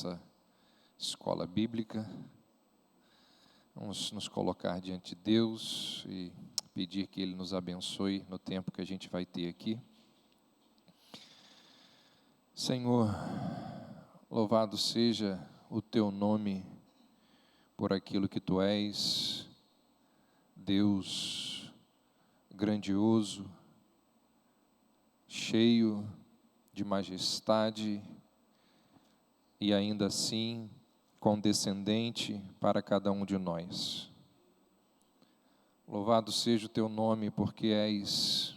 nossa escola bíblica. Vamos nos colocar diante de Deus e pedir que Ele nos abençoe no tempo que a gente vai ter aqui. Senhor, louvado seja o Teu nome por aquilo que Tu és, Deus grandioso, cheio de majestade e ainda assim condescendente para cada um de nós. Louvado seja o Teu nome, porque és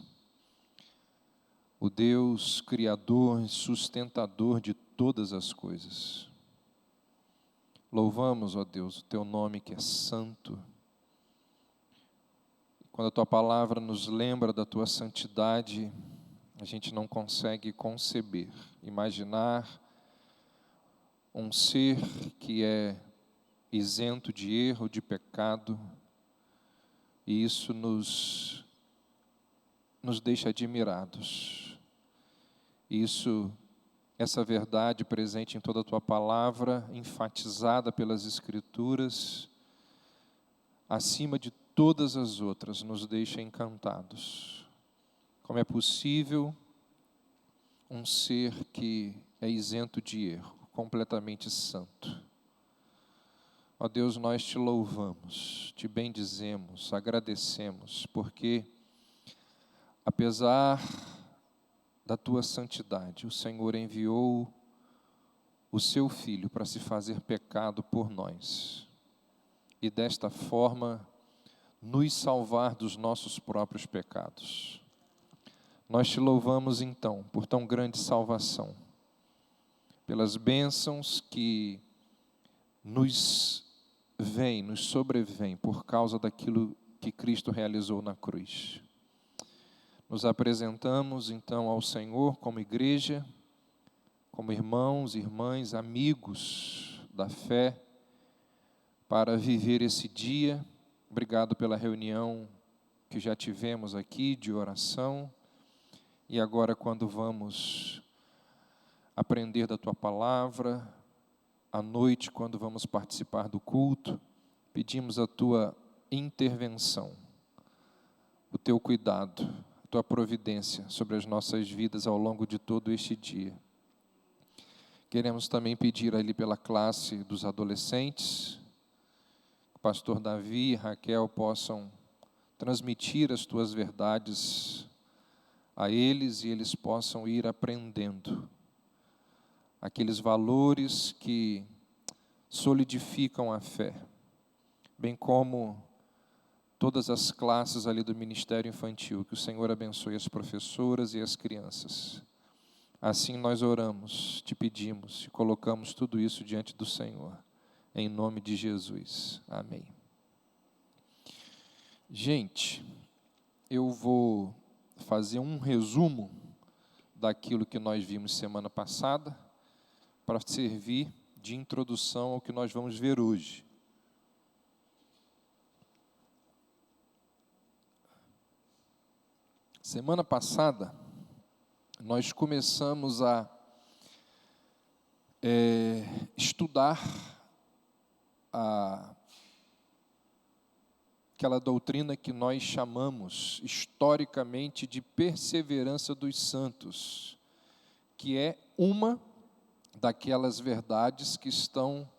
o Deus criador e sustentador de todas as coisas. Louvamos, ó Deus, o Teu nome que é santo. Quando a Tua palavra nos lembra da Tua santidade, a gente não consegue conceber, imaginar um ser que é isento de erro, de pecado, e isso nos deixa admirados. Essa verdade presente em toda a Tua palavra, enfatizada pelas Escrituras, acima de todas as outras, nos deixa encantados. Como é possível um ser que é isento de erro, completamente santo? Ó Deus, nós Te louvamos, Te bendizemos, agradecemos, porque apesar da Tua santidade, o Senhor enviou o Seu Filho para se fazer pecado por nós, e desta forma nos salvar dos nossos próprios pecados. Nós Te louvamos então por tão grande salvação, pelas bênçãos que nos sobrevêm por causa daquilo que Cristo realizou na cruz. Nos apresentamos então ao Senhor como igreja, como irmãos, irmãs, amigos da fé, para viver esse dia. Obrigado pela reunião que já tivemos aqui de oração, e agora quando vamos aprender da Tua palavra, à noite quando vamos participar do culto, pedimos a Tua intervenção, o Teu cuidado, a Tua providência sobre as nossas vidas ao longo de todo este dia. Queremos também pedir ali pela classe dos adolescentes, que o pastor Davi e Raquel possam transmitir as Tuas verdades a eles e eles possam ir aprendendo aqueles valores que solidificam a fé, bem como todas as classes ali do Ministério Infantil. Que o Senhor abençoe as professoras e as crianças. Assim nós oramos, Te pedimos e colocamos tudo isso diante do Senhor, em nome de Jesus. Amém. Gente, eu vou fazer um resumo daquilo que nós vimos semana passada, para servir de introdução ao que nós vamos ver hoje. Semana passada, nós começamos a estudar aquela doutrina que nós chamamos historicamente de perseverança dos santos, que é uma daquelas verdades que estão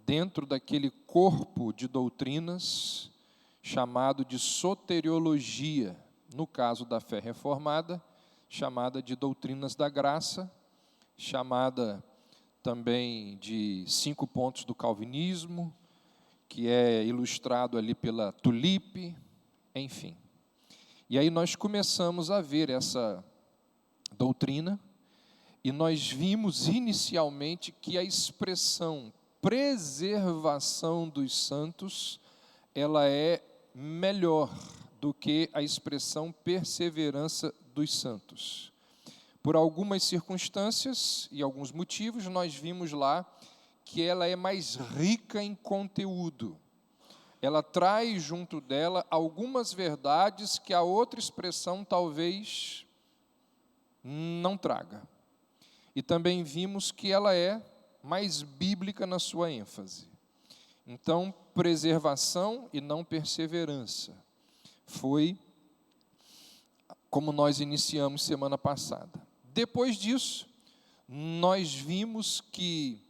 dentro daquele corpo de doutrinas chamado de soteriologia, no caso da fé reformada, chamada de doutrinas da graça, chamada também de 5 pontos do calvinismo, que é ilustrado ali pela Tulipe, enfim. E aí nós começamos a ver essa doutrina, e nós vimos inicialmente que a expressão preservação dos santos, ela é melhor do que a expressão perseverança dos santos. Por algumas circunstâncias e alguns motivos, nós vimos lá que ela é mais rica em conteúdo. Ela traz junto dela algumas verdades que a outra expressão talvez não traga. E também vimos que ela é mais bíblica na sua ênfase. Então, preservação e não perseverança. Foi como nós iniciamos semana passada. Depois disso, nós vimos que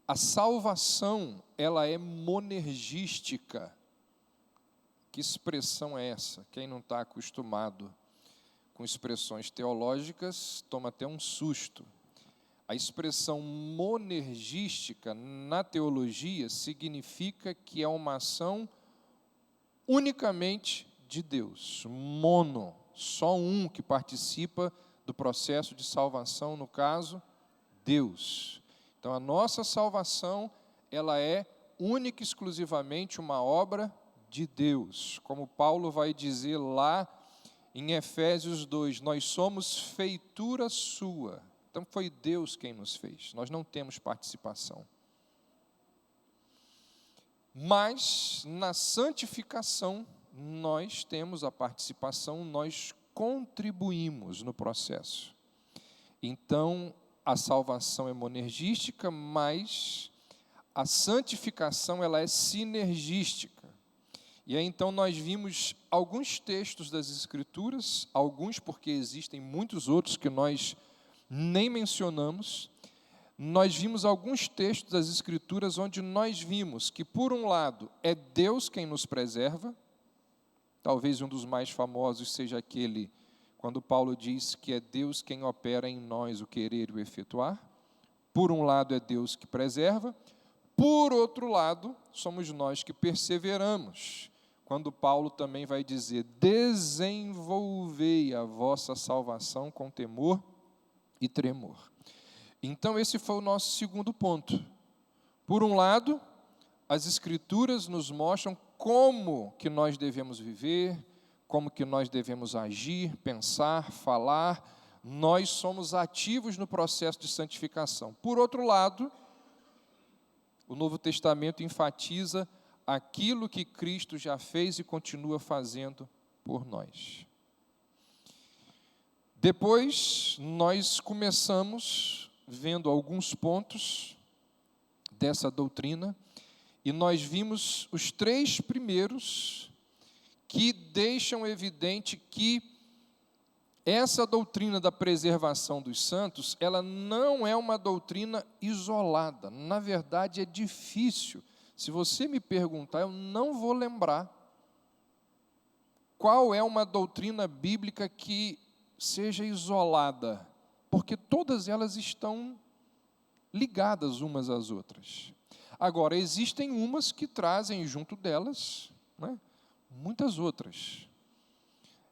a salvação, ela é monergística. Que expressão é essa? Quem não está acostumado com expressões teológicas, toma até um susto. A expressão monergística na teologia significa que é uma ação unicamente de Deus. Mono, só um que participa do processo de salvação, no caso, Deus. Então, a nossa salvação, ela é única e exclusivamente uma obra de Deus. Como Paulo vai dizer lá em Efésios 2, nós somos feitura sua. Então, foi Deus quem nos fez, nós não temos participação. Mas, na santificação, nós temos a participação, nós contribuímos no processo. Então, a salvação é monergística, mas a santificação, ela é sinergística. E aí, então, nós vimos alguns textos das Escrituras, alguns porque existem muitos outros que nós nem mencionamos. Nós vimos alguns textos das Escrituras onde nós vimos que, por um lado, é Deus quem nos preserva. Talvez um dos mais famosos seja aquele quando Paulo diz que é Deus quem opera em nós o querer e o efetuar. Por um lado, é Deus que preserva. Por outro lado, somos nós que perseveramos. Quando Paulo também vai dizer, desenvolvei a vossa salvação com temor e tremor. Então, esse foi o nosso segundo ponto. Por um lado, as Escrituras nos mostram como que nós devemos viver, como que nós devemos agir, pensar, falar. Nós somos ativos no processo de santificação. Por outro lado, o Novo Testamento enfatiza aquilo que Cristo já fez e continua fazendo por nós. Depois, nós começamos vendo alguns pontos dessa doutrina, e nós vimos os 3 primeiros que deixam evidente que essa doutrina da preservação dos santos, ela não é uma doutrina isolada. Na verdade, é difícil. Se você me perguntar, eu não vou lembrar qual é uma doutrina bíblica que seja isolada, porque todas elas estão ligadas umas às outras. Agora, existem umas que trazem junto delas, né, muitas outras.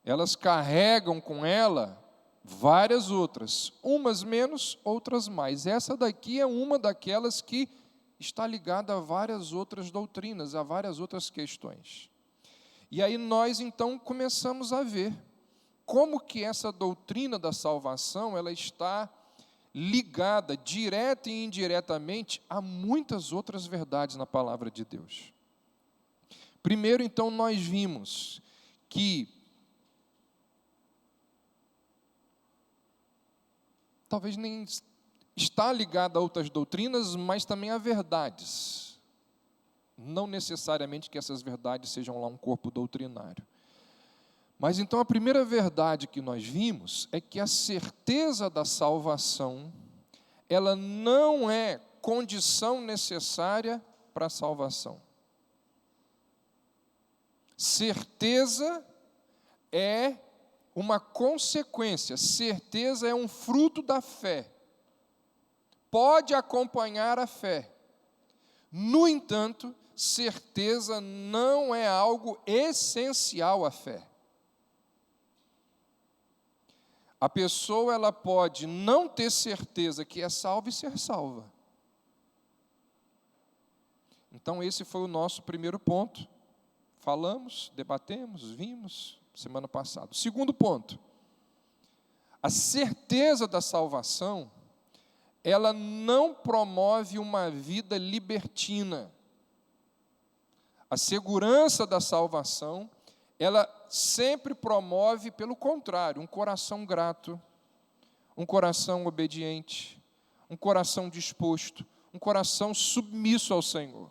Elas carregam com ela várias outras, umas menos, outras mais. Essa daqui é uma daquelas que está ligada a várias outras doutrinas, a várias outras questões. E aí nós, então, começamos a ver como que essa doutrina da salvação, ela está ligada, direta e indiretamente, a muitas outras verdades na palavra de Deus. Primeiro, então, nós vimos que talvez nem está ligada a outras doutrinas, mas também a verdades. Não necessariamente que essas verdades sejam lá um corpo doutrinário. Mas então a primeira verdade que nós vimos é que a certeza da salvação, ela não é condição necessária para a salvação. Certeza é uma consequência, certeza é um fruto da fé. Pode acompanhar a fé. No entanto, certeza não é algo essencial à fé. A pessoa, ela pode não ter certeza que é salva e ser salva. Então, esse foi o nosso primeiro ponto. Falamos, debatemos, vimos semana passada. O segundo ponto. A certeza da salvação, ela não promove uma vida libertina. A segurança da salvação, ela sempre promove, pelo contrário, um coração grato, um coração obediente, um coração disposto, um coração submisso ao Senhor.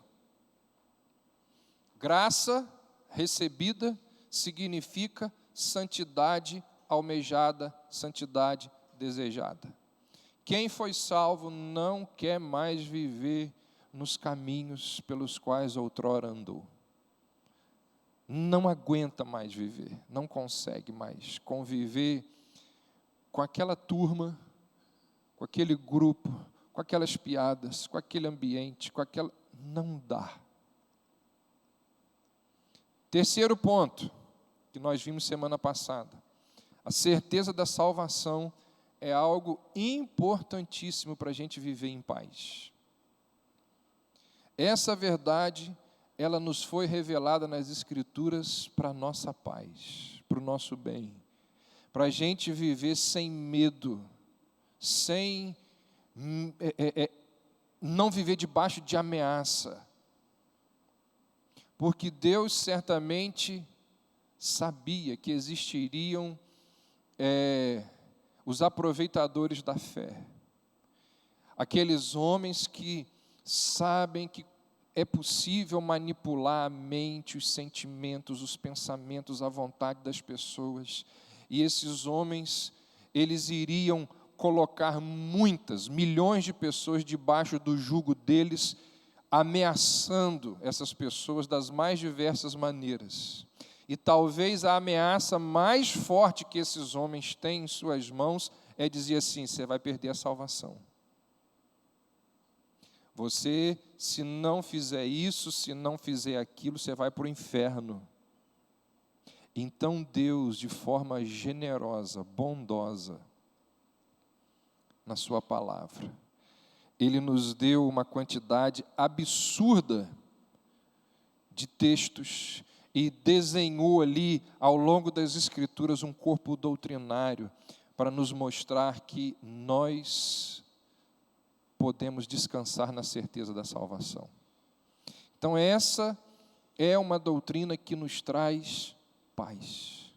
Graça recebida significa santidade almejada, santidade desejada. Quem foi salvo não quer mais viver nos caminhos pelos quais outrora andou. Não aguenta mais viver, não consegue mais conviver com aquela turma, com aquele grupo, com aquelas piadas, com aquele ambiente, com aquela... Não dá. Terceiro ponto, que nós vimos semana passada. A certeza da salvação é algo importantíssimo para a gente viver em paz. Essa verdade, ela nos foi revelada nas Escrituras para a nossa paz, para o nosso bem, para a gente viver sem medo, sem não viver debaixo de ameaça, porque Deus certamente sabia que existiriam os aproveitadores da fé, aqueles homens que sabem que é possível manipular a mente, os sentimentos, os pensamentos, a vontade das pessoas, e esses homens, eles iriam colocar milhões de pessoas debaixo do jugo deles, ameaçando essas pessoas das mais diversas maneiras. E talvez a ameaça mais forte que esses homens têm em suas mãos é dizer assim: você vai perder a salvação. Você, se não fizer isso, se não fizer aquilo, você vai para o inferno. Então Deus, de forma generosa, bondosa, na sua palavra, Ele nos deu uma quantidade absurda de textos e desenhou ali, ao longo das Escrituras, um corpo doutrinário para nos mostrar que nós podemos descansar na certeza da salvação. Então essa é uma doutrina que nos traz paz,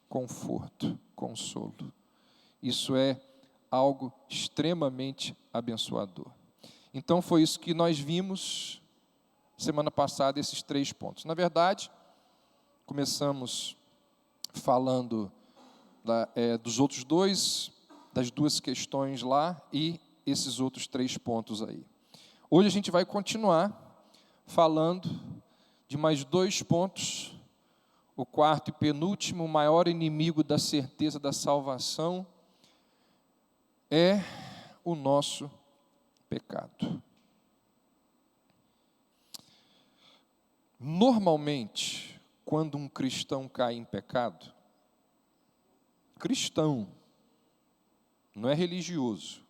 conforto, consolo. Isso é algo extremamente abençoador. Então foi isso que nós vimos semana passada, esses 3 pontos. Na verdade, começamos falando dos outros 2, das 2 questões lá e esses outros 3 pontos aí. Hoje a gente vai continuar falando de mais 2 pontos. O quarto e penúltimo, o maior inimigo da certeza da salvação é o nosso pecado. Normalmente, quando um cristão cai em pecado, cristão, não é religioso,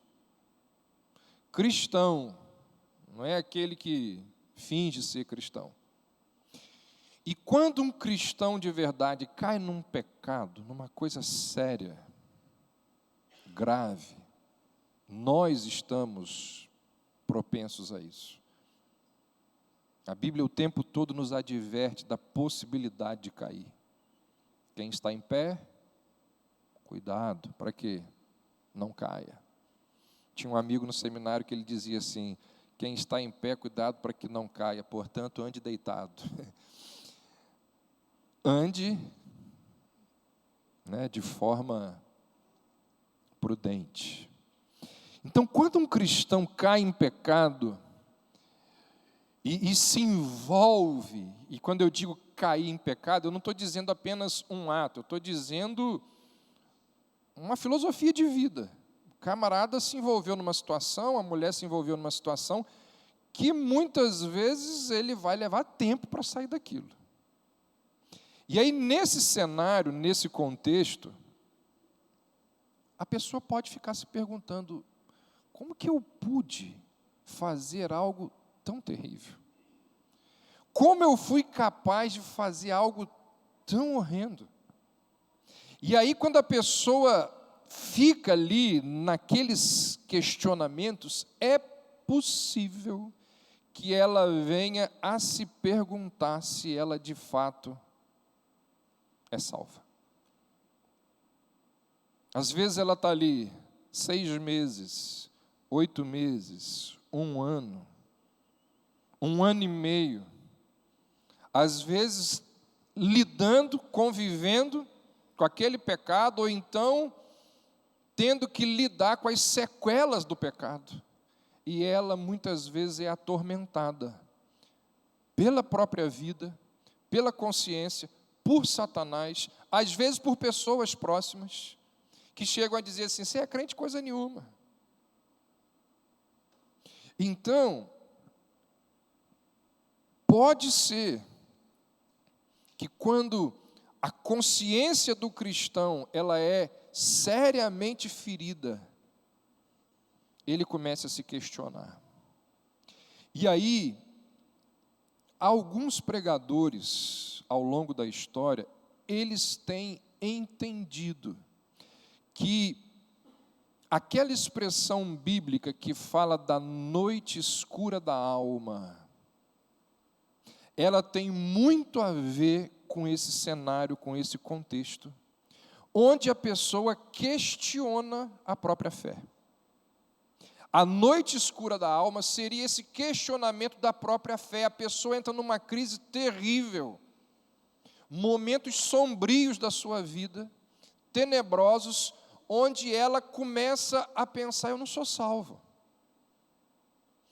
cristão, não é aquele que finge ser cristão. E quando um cristão de verdade cai num pecado, numa coisa séria, grave, nós estamos propensos a isso. A Bíblia o tempo todo nos adverte da possibilidade de cair. Quem está em pé, cuidado, para que não caia. Tinha um amigo no seminário que ele dizia assim: quem está em pé, cuidado para que não caia, portanto, ande deitado. Ande, de forma prudente. Então, quando um cristão cai em pecado e se envolve, e quando eu digo cair em pecado, eu não estou dizendo apenas um ato, eu estou dizendo uma filosofia de vida. O camarada se envolveu numa situação, a mulher se envolveu numa situação que muitas vezes ele vai levar tempo para sair daquilo. E aí, nesse cenário, nesse contexto, a pessoa pode ficar se perguntando: como que eu pude fazer algo tão terrível? Como eu fui capaz de fazer algo tão horrendo? E aí, quando a pessoa fica ali naqueles questionamentos, é possível que ela venha a se perguntar se ela de fato é salva. Às vezes ela está ali 6 meses, 8 meses, um ano e meio, às vezes lidando, convivendo com aquele pecado, ou então tendo que lidar com as sequelas do pecado. E ela muitas vezes é atormentada pela própria vida, pela consciência, por Satanás, às vezes por pessoas próximas, que chegam a dizer assim: você é crente coisa nenhuma. Então, pode ser que quando a consciência do cristão ela é seriamente ferida, ele comece a se questionar. E aí, alguns pregadores, ao longo da história, eles têm entendido que aquela expressão bíblica que fala da noite escura da alma, ela tem muito a ver com esse cenário, com esse contexto, onde a pessoa questiona a própria fé. A noite escura da alma seria esse questionamento da própria fé. A pessoa entra numa crise terrível, momentos sombrios da sua vida, tenebrosos, onde ela começa a pensar: eu não sou salvo.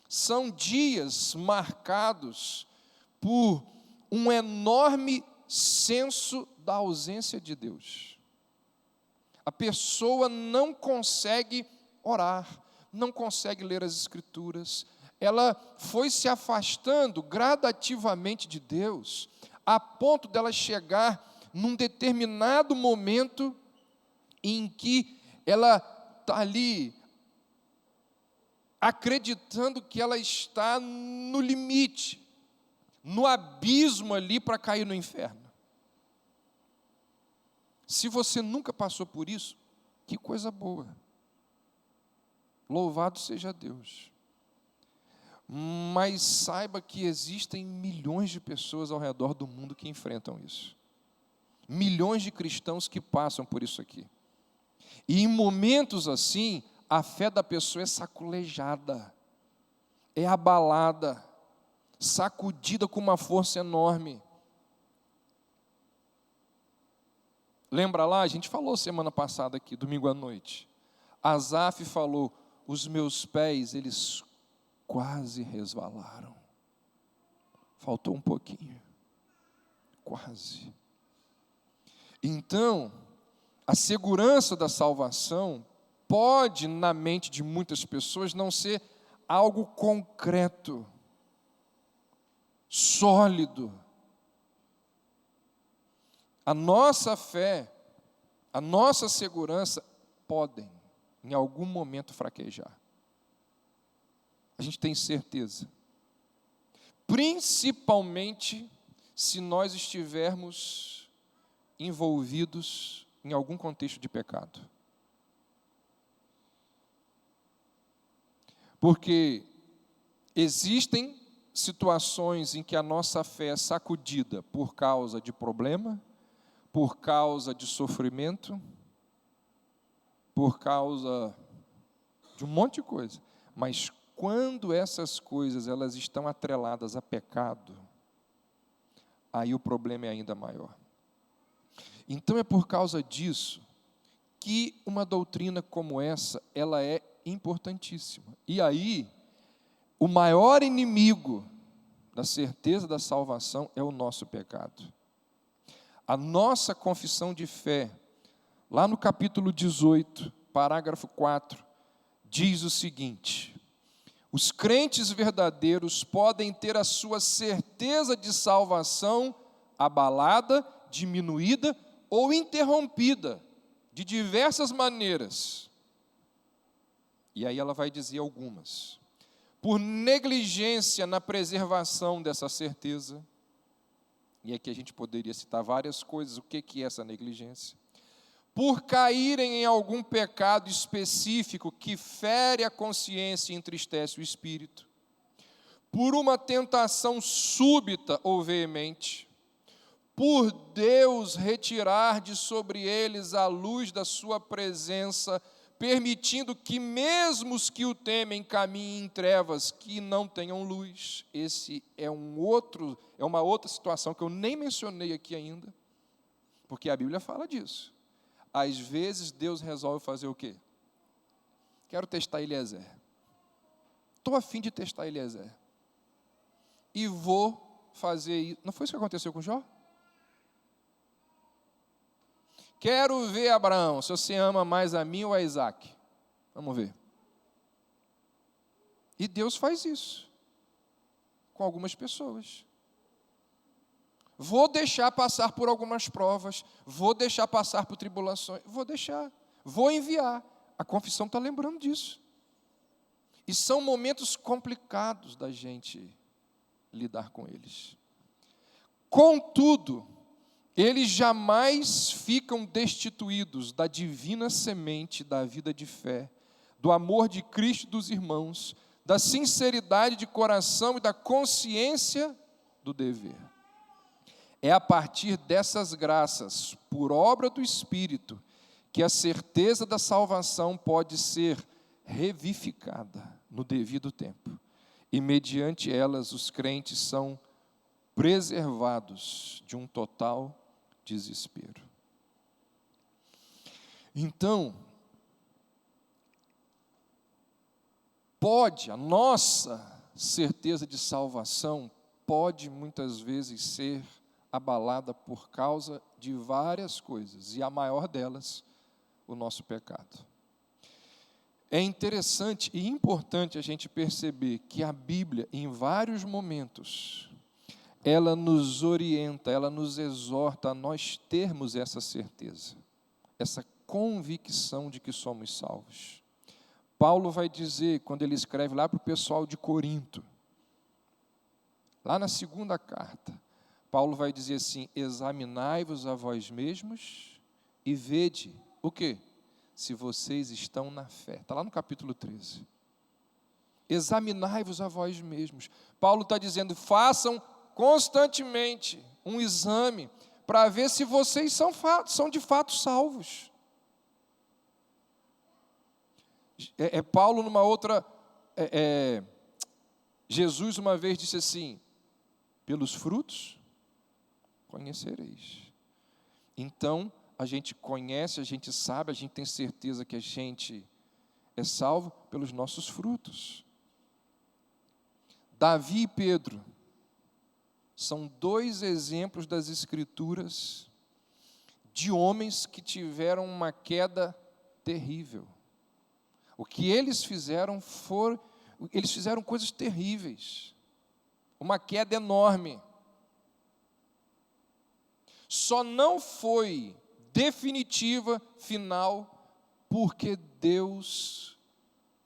São dias marcados por um enorme senso da ausência de Deus. A pessoa não consegue orar, não consegue ler as Escrituras, ela foi se afastando gradativamente de Deus, a ponto dela chegar num determinado momento em que ela está ali acreditando que ela está no limite, no abismo ali para cair no inferno. Se você nunca passou por isso, que coisa boa. Louvado seja Deus. Mas saiba que existem milhões de pessoas ao redor do mundo que enfrentam isso. Milhões de cristãos que passam por isso aqui. E em momentos assim, a fé da pessoa é saculejada, é abalada, sacudida com uma força enorme. Lembra lá? A gente falou semana passada aqui, domingo à noite. Asaf falou: os meus pés, eles quase resvalaram. Faltou um pouquinho. Quase. Então, a segurança da salvação pode, na mente de muitas pessoas, não ser algo concreto, sólido. A nossa fé, a nossa segurança podem, em algum momento, fraquejar. A gente tem certeza. Principalmente se nós estivermos envolvidos em algum contexto de pecado. Porque existem situações em que a nossa fé é sacudida por causa de problema, por causa de sofrimento, por causa de um monte de coisa. Mas quando essas coisas elas estão atreladas a pecado, aí o problema é ainda maior. Então é por causa disso que uma doutrina como essa, ela é importantíssima. E aí, o maior inimigo da certeza da salvação é o nosso pecado. A nossa confissão de fé, lá no capítulo 18, parágrafo 4, diz o seguinte: os crentes verdadeiros podem ter a sua certeza de salvação abalada, diminuída ou interrompida de diversas maneiras. E aí ela vai dizer algumas. Por negligência na preservação dessa certeza. E aqui a gente poderia citar várias coisas. O que é essa negligência? Por caírem em algum pecado específico que fere a consciência e entristece o espírito. Por uma tentação súbita ou veemente. Por Deus retirar de sobre eles a luz da sua presença permitindo que mesmo os que o temem caminhem em trevas, que não tenham luz. Esse é uma outra situação que eu nem mencionei aqui ainda, porque a Bíblia fala disso. Às vezes Deus resolve fazer o quê? Quero testar Eliezer. Estou a fim de testar Eliezer. E vou fazer isso. Não foi isso que aconteceu com Jó? Quero ver, Abraão, se você ama mais a mim ou a Isaac. Vamos ver. E Deus faz isso com algumas pessoas. Vou deixar passar por algumas provas, vou deixar passar por tribulações, vou enviar. A confissão está lembrando disso. E são momentos complicados da gente lidar com eles. Contudo, eles jamais ficam destituídos da divina semente da vida de fé, do amor de Cristo e dos irmãos, da sinceridade de coração e da consciência do dever. É a partir dessas graças, por obra do Espírito, que a certeza da salvação pode ser revivificada no devido tempo. E mediante elas os crentes são preservados de um total desespero. Então, a nossa certeza de salvação pode muitas vezes ser abalada por causa de várias coisas, e a maior delas, o nosso pecado. É interessante e importante a gente perceber que a Bíblia, em vários momentos, ela nos orienta, ela nos exorta a nós termos essa certeza, essa convicção de que somos salvos. Paulo vai dizer, quando ele escreve lá para o pessoal de Corinto, lá na segunda carta, Paulo vai dizer assim: examinai-vos a vós mesmos e vede o quê? Se vocês estão na fé. Está lá no capítulo 13. Examinai-vos a vós mesmos. Paulo está dizendo, façam constantemente um exame para ver se vocês são de fato salvos. Paulo numa outra... Jesus uma vez disse assim, pelos frutos conhecereis. Então, a gente conhece, a gente sabe, a gente tem certeza que a gente é salvo pelos nossos frutos. Davi e Pedro são dois exemplos das Escrituras de homens que tiveram uma queda terrível. O que eles fizeram eles fizeram coisas terríveis, uma queda enorme. Só não foi definitiva, final, porque Deus,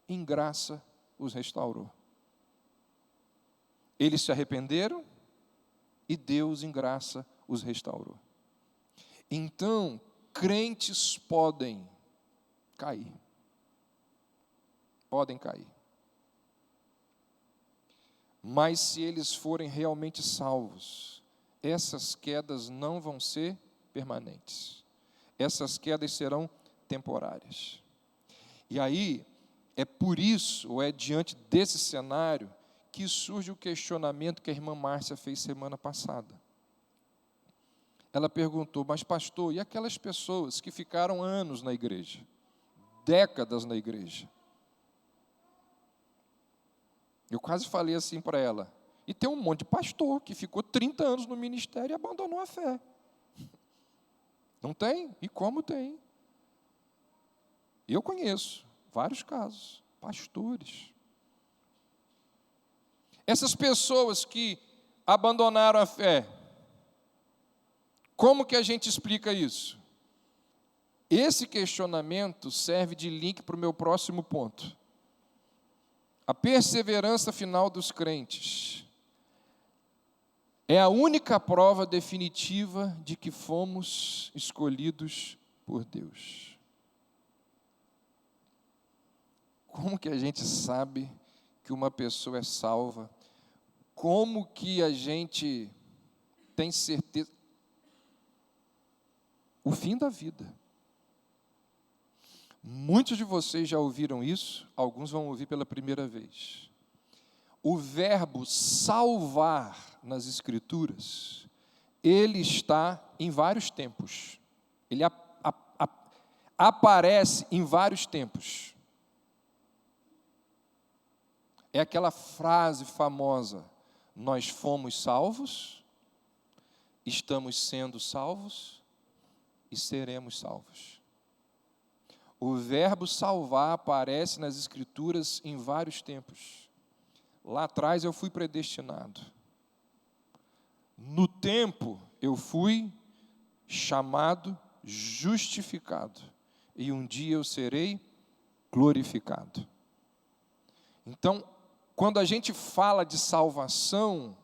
em graça, os restaurou. Eles se arrependeram e Deus, em graça, os restaurou. Então, crentes podem cair. Podem cair. Mas se eles forem realmente salvos, essas quedas não vão ser permanentes. Essas quedas serão temporárias. E aí, é por isso, ou é diante desse cenário, que surge o questionamento que a irmã Márcia fez semana passada. Ela perguntou, mas pastor, e aquelas pessoas que ficaram anos na igreja? Décadas na igreja? Eu quase falei assim para ela, e tem um monte de pastor que ficou 30 anos no ministério e abandonou a fé. Não tem? E como tem? Eu conheço vários casos, pastores. Essas pessoas que abandonaram a fé, como que a gente explica isso? Esse questionamento serve de link para o meu próximo ponto. A perseverança final dos crentes é a única prova definitiva de que fomos escolhidos por Deus. Como que a gente sabe que uma pessoa é salva? Como que a gente tem certeza? O fim da vida. Muitos de vocês já ouviram isso, alguns vão ouvir pela primeira vez. O verbo salvar nas Escrituras, ele está em vários tempos. Ele aparece em vários tempos. É aquela frase famosa: nós fomos salvos, estamos sendo salvos e seremos salvos. O verbo salvar aparece nas Escrituras em vários tempos. Lá atrás eu fui predestinado. No tempo eu fui chamado, justificado. E um dia eu serei glorificado. Então, quando a gente fala de salvação,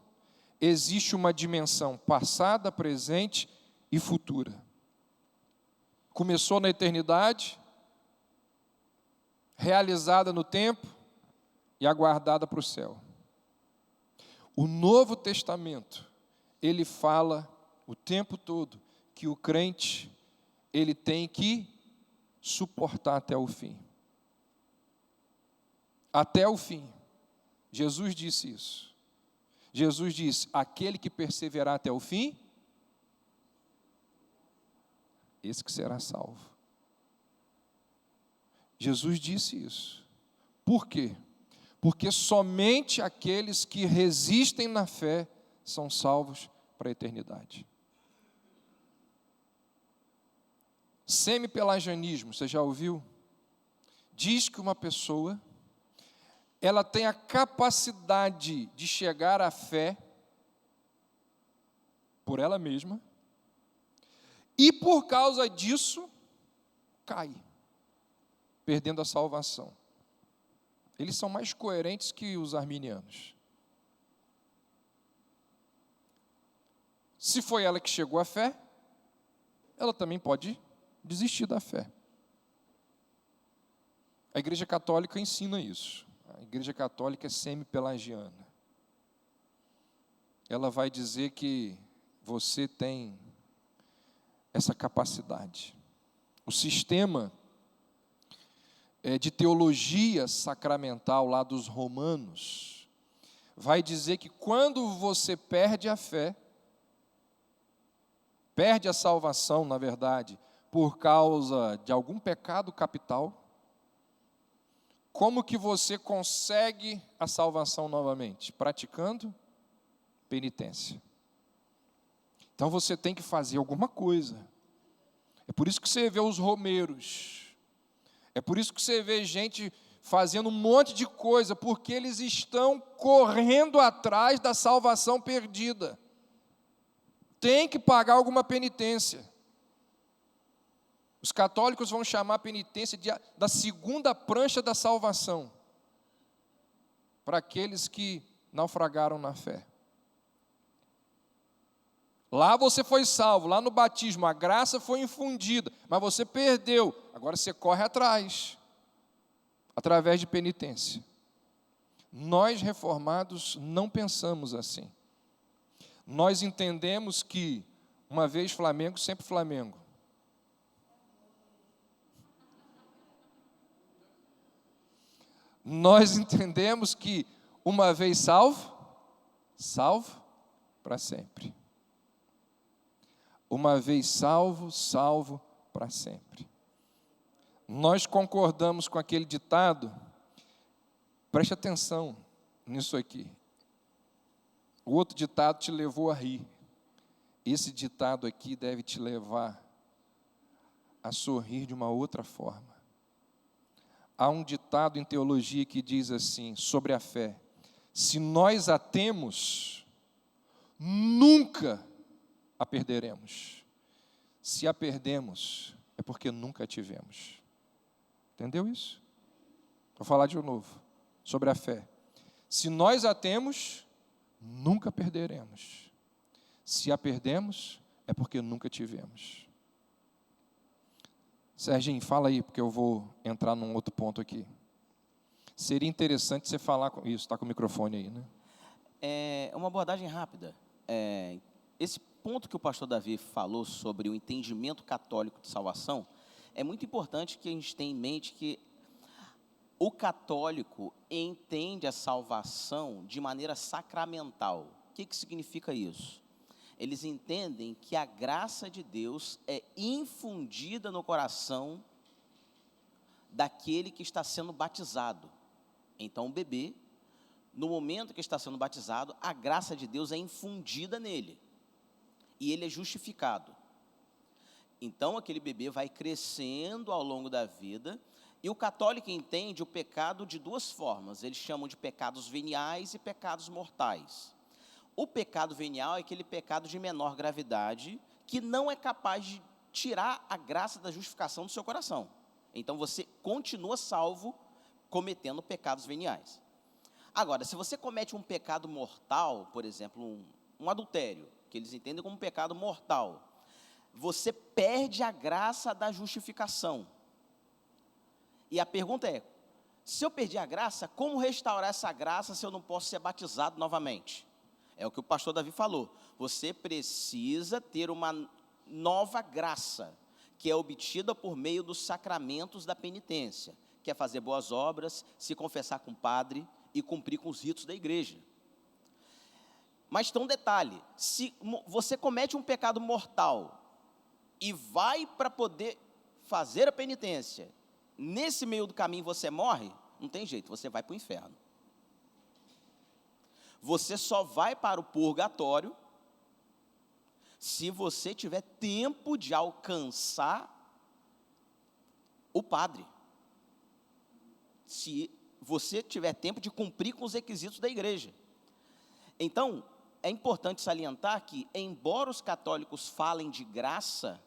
existe uma dimensão passada, presente e futura. Começou na eternidade, realizada no tempo e aguardada para o céu. O Novo Testamento, ele fala o tempo todo que o crente, ele tem que suportar até o fim. Até o fim. Jesus disse isso. Jesus disse: aquele que perseverar até o fim, esse que será salvo. Jesus disse isso. Por quê? Porque somente aqueles que resistem na fé são salvos para a eternidade. Semi-pelagianismo, você já ouviu? Diz que uma pessoa, ela tem a capacidade de chegar à fé por ela mesma, e por causa disso, cai, perdendo a salvação. Eles são mais coerentes que os arminianos. Se foi ela que chegou à fé, ela também pode desistir da fé. A Igreja Católica ensina isso. A Igreja Católica é semi-pelagiana. Ela vai dizer que você tem essa capacidade. O sistema de teologia sacramental lá dos romanos vai dizer que quando você perde a fé, perde a salvação, na verdade, por causa de algum pecado capital, como que você consegue a salvação novamente? Praticando penitência. Então você tem que fazer alguma coisa. É por isso que você vê os romeiros. É por isso que você vê gente fazendo um monte de coisa, porque eles estão correndo atrás da salvação perdida. Tem que pagar alguma penitência. Os católicos vão chamar a penitência da segunda prancha da salvação, para aqueles que naufragaram na fé. Lá você foi salvo, lá no batismo, a graça foi infundida, mas você perdeu, agora você corre atrás, através de penitência. Nós reformados não pensamos assim. Nós entendemos que uma vez Flamengo, sempre Flamengo. Nós entendemos que uma vez salvo, salvo para sempre. Uma vez salvo, salvo para sempre. Nós concordamos com aquele ditado, preste atenção nisso aqui. O outro ditado te levou a rir. Esse ditado aqui deve te levar a sorrir de uma outra forma. Há um ditado em teologia que diz assim, sobre a fé: se nós a temos, nunca a perderemos. Se a perdemos, é porque nunca a tivemos. Entendeu isso? Vou falar de novo, sobre a fé. Se nós a temos, nunca perderemos. Se a perdemos, é porque nunca tivemos. Serginho, fala aí, porque eu vou entrar num outro ponto aqui. Seria interessante você falar com isso, está com o microfone aí, né? É uma abordagem rápida. Esse ponto que o pastor Davi falou sobre o entendimento católico de salvação, É muito importante que a gente tenha em mente que o católico entende a salvação de maneira sacramental. O que significa isso? Eles entendem que a graça de Deus é infundida no coração daquele que está sendo batizado. Então, o bebê, no momento que está sendo batizado, a graça de Deus é infundida nele. E ele é justificado. Então, aquele bebê vai crescendo ao longo da vida, e o católico entende o pecado de duas formas. Eles chamam de pecados veniais e pecados mortais. O pecado venial é aquele pecado de menor gravidade, que não é capaz de tirar a graça da justificação do seu coração. Então, você continua salvo cometendo pecados veniais. Agora, se você comete um pecado mortal, por exemplo, um adultério, que eles entendem como um pecado mortal, você perde a graça da justificação. E a pergunta é, se eu perdi a graça, como restaurar essa graça se eu não posso ser batizado novamente? É o que o pastor Davi falou. Você precisa ter uma nova graça, que é obtida por meio dos sacramentos da penitência, que é fazer boas obras, se confessar com o padre e cumprir com os ritos da igreja. Mas tem um detalhe, se você comete um pecado mortal e vai para poder fazer a penitência, nesse meio do caminho você morre, não tem jeito, você vai para o inferno. Você só vai para o purgatório se você tiver tempo de alcançar o padre. Se você tiver tempo de cumprir com os requisitos da igreja. Então, é importante salientar que, embora os católicos falem de graça,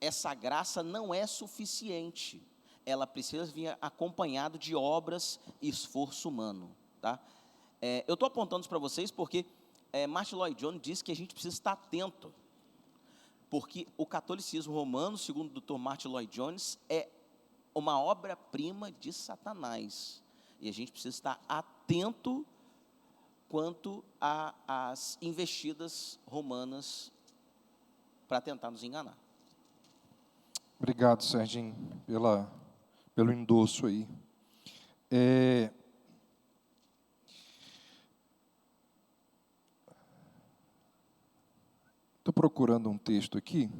essa graça não é suficiente. Ela precisa vir acompanhado de obras e esforço humano. Tá? Eu estou apontando isso para vocês porque Martin Lloyd Jones diz que a gente precisa estar atento. Porque o catolicismo romano, segundo o Dr. Martin Lloyd Jones, é uma obra-prima de Satanás. E a gente precisa estar atento quanto às investidas romanas para tentar nos enganar. Obrigado, Serginho, pelo endosso aí. Estou procurando um texto aqui.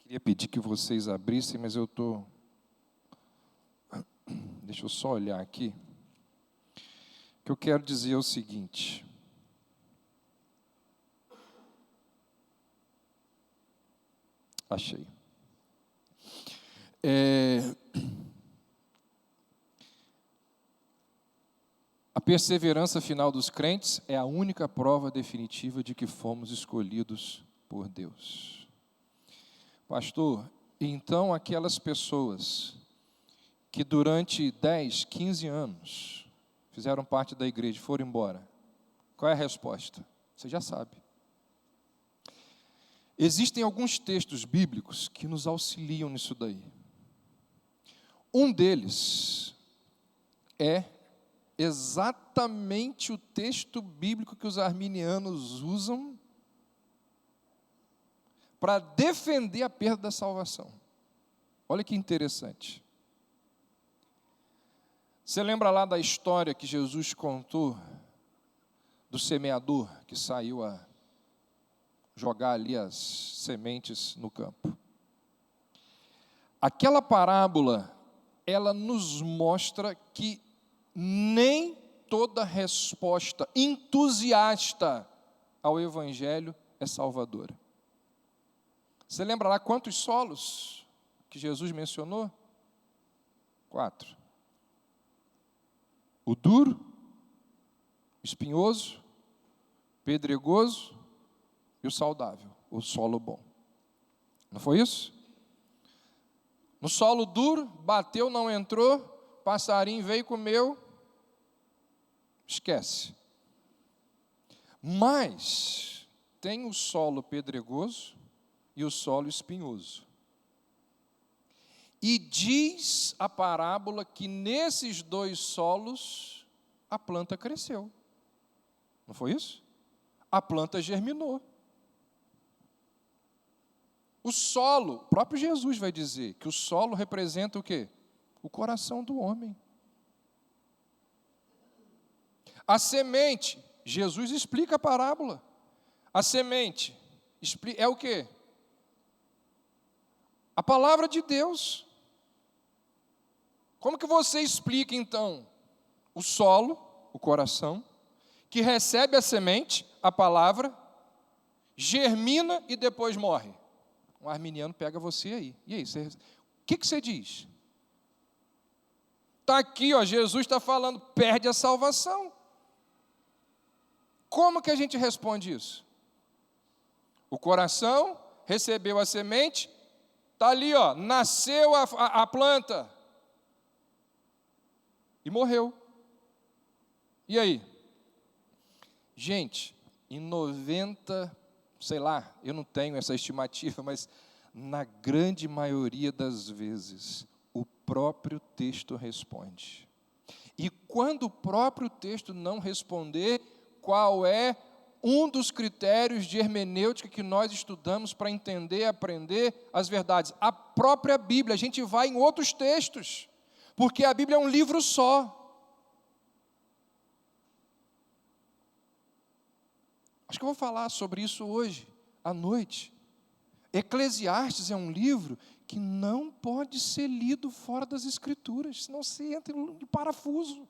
Queria pedir que vocês abrissem, mas eu estou... Deixa eu só olhar aqui. O que eu quero dizer é o seguinte. Achei. A perseverança final dos crentes é a única prova definitiva de que fomos escolhidos por Deus. Pastor, então aquelas pessoas que durante 10, 15 anos fizeram parte da igreja e foram embora, qual é a resposta? Você já sabe. Existem alguns textos bíblicos que nos auxiliam nisso daí. Um deles é exatamente o texto bíblico que os arminianos usam para defender a perda da salvação. Olha que interessante. Você lembra lá da história que Jesus contou do semeador que saiu a jogar ali as sementes no campo? Aquela parábola, ela nos mostra que nem toda resposta entusiasta ao Evangelho é salvadora. Você lembra lá quantos solos que Jesus mencionou? 4. O duro, o espinhoso, pedregoso e o saudável, o solo bom. Não foi isso? No solo duro, bateu, não entrou, passarinho veio e comeu, esquece. Mas tem o solo pedregoso e o solo espinhoso. E diz a parábola que nesses dois solos a planta cresceu. Não foi isso? A planta germinou. O solo, o próprio Jesus vai dizer que o solo representa o quê? O coração do homem. A semente, Jesus explica a parábola. A semente é o quê? A palavra de Deus. Como que você explica, então, o solo, o coração, que recebe a semente, a palavra, germina e depois morre? Um arminiano pega você aí. E aí, o que você diz? Está aqui, ó, Jesus está falando, perde a salvação. Como que a gente responde isso? O coração recebeu a semente, está ali, ó, nasceu a planta e morreu. E aí? Gente, em 90, sei lá, eu não tenho essa estimativa, mas na grande maioria das vezes, o próprio texto responde. E quando o próprio texto não responder, qual é um dos critérios de hermenêutica que nós estudamos para entender e aprender as verdades? A própria Bíblia. A gente vai em outros textos, porque a Bíblia é um livro só. Acho que eu vou falar sobre isso hoje, à noite. Eclesiastes é um livro que não pode ser lido fora das Escrituras, senão você entra em parafuso.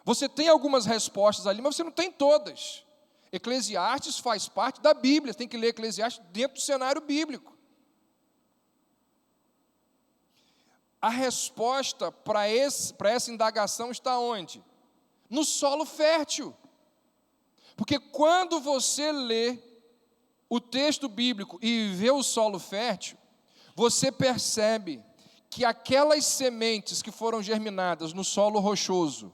Você tem algumas respostas ali, mas você não tem todas. Eclesiastes faz parte da Bíblia, você tem que ler Eclesiastes dentro do cenário bíblico. A resposta para essa indagação está onde? No solo fértil. Porque quando você lê o texto bíblico e vê o solo fértil, você percebe que aquelas sementes que foram germinadas no solo rochoso